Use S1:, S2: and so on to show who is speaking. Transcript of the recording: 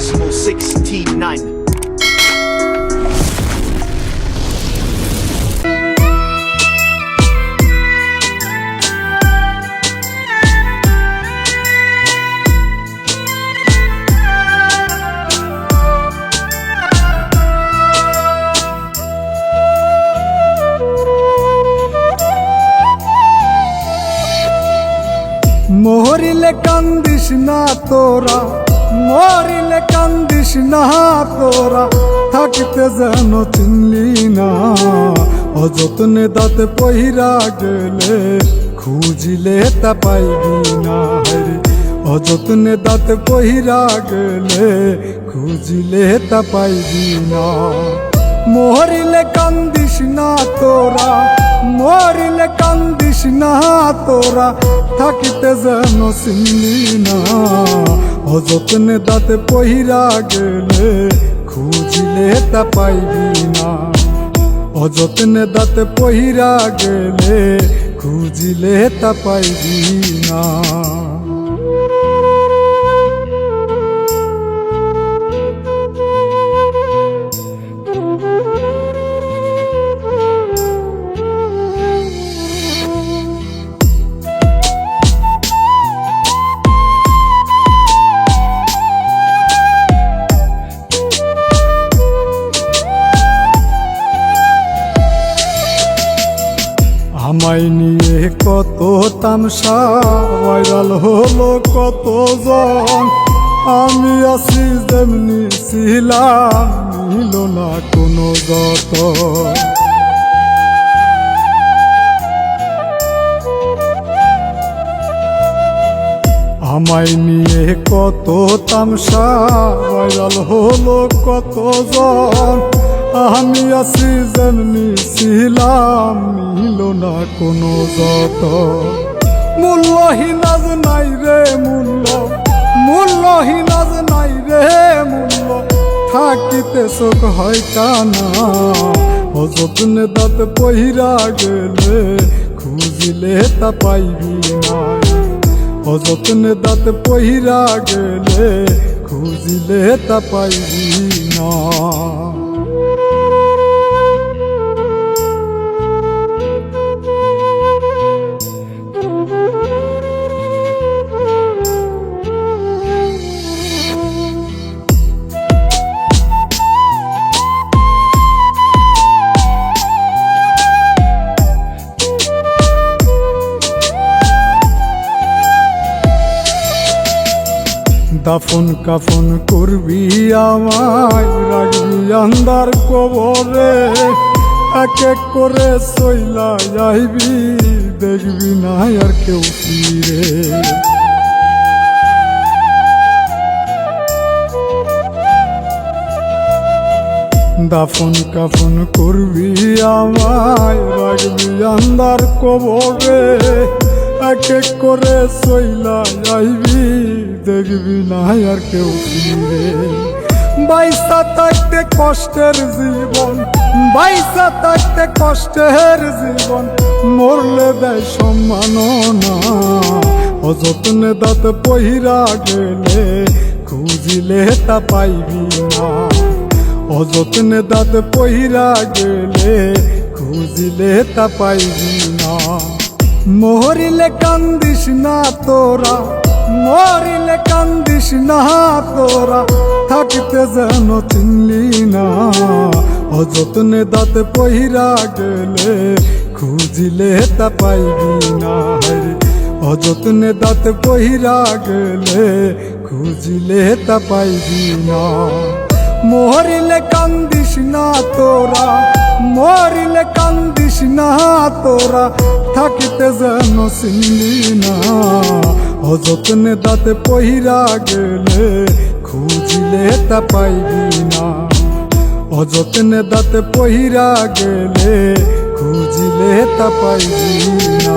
S1: .69.
S2: মরিলে কান্দিস না তোরা, মরিলে কান্দিস না তোরা, থাকিতে যেন চিনলি না। অযত্নে দাঁতে পহিরা গেলে খুঁজিলে তা পাইবি না। অযত্নে দাঁতে পহিরা গেলে খুঁজিলে তা পাইবি না। মরিলে কান্দিস না তোরা, মরিলে কান্দিস না তোরা, থাকিতে যেন চিনলি না। অযত্নে দাঁতে পহিরা গেলে খুঁজিলে তা পাইবি না। অযত্নে দাঁতে পহিরা গেলে খুঁজিলে তা পাইবি না। আমায় নিয়ে কত তামসা ভাইরাল হলো কত জন, আমি আছি যেমনি ছিলাম নিল না কোনো যতন। আমায় নিয়ে কত তামসা ভাইরাল হলো কত জন, আমি আছি যেমনি ছিলাম নিল না কোনো যতন। মূল্যহীন আজ নাই রে মূল্য, মূল্যহীন আজ নাই রে মূল্য, থাকিতে চোখ হয় কানা। অযত্নে দাঁত পহিরা গেলে খুঁজিলে তা পাইবি না। অযত্নে দাঁত পহিরা গেলে খুঁজিলে তা পাইবি না। দাফন কাফন করবি আমায় রাখবি আন্দার কবরে, এক এক করে চইলা যাইবি দেখবি না আর কেউ ফিরে। দাফন কাফন করবি আমায় রাখবি আন্দার কবরে, এক এক করে চইলা যাইবি দেখবি না আর কেউ ফিরে। বাইসা থাকতে কষ্টের জীবন, বাইসা থাকতে কষ্টের জীবন, মরলে দেয় সম্মাননা। অযত্নে দাঁত পহিরা গেলে খুঁজিলে তা পাইবি না। অযত্নে দাঁত পহিরা গেলে খুঁজিলে তা পাইবি না। মরিলে কান্দিস না তোরা, মরিলে কান্দিস না তোরা, থাকিতে যেন চিনলি না। অযত্নে দাঁত পহিরা গেলে খুঁজিলে তা পাইবি না। অযত্নে দাঁত পহিরা গেলে খুঁজিলে তা পাইবি না। মরিলে কান্দিস না তোরা, মরিলে কান্দিস না তোরা, থাকিতে যেন চিনলি না। অযত্নে দাঁতে পহিরা গেলে খুঁজিলে তা পাইবি না। অযত্নে দাঁতে পহিরা গেলে খুঁজিলে তা পাইবি না।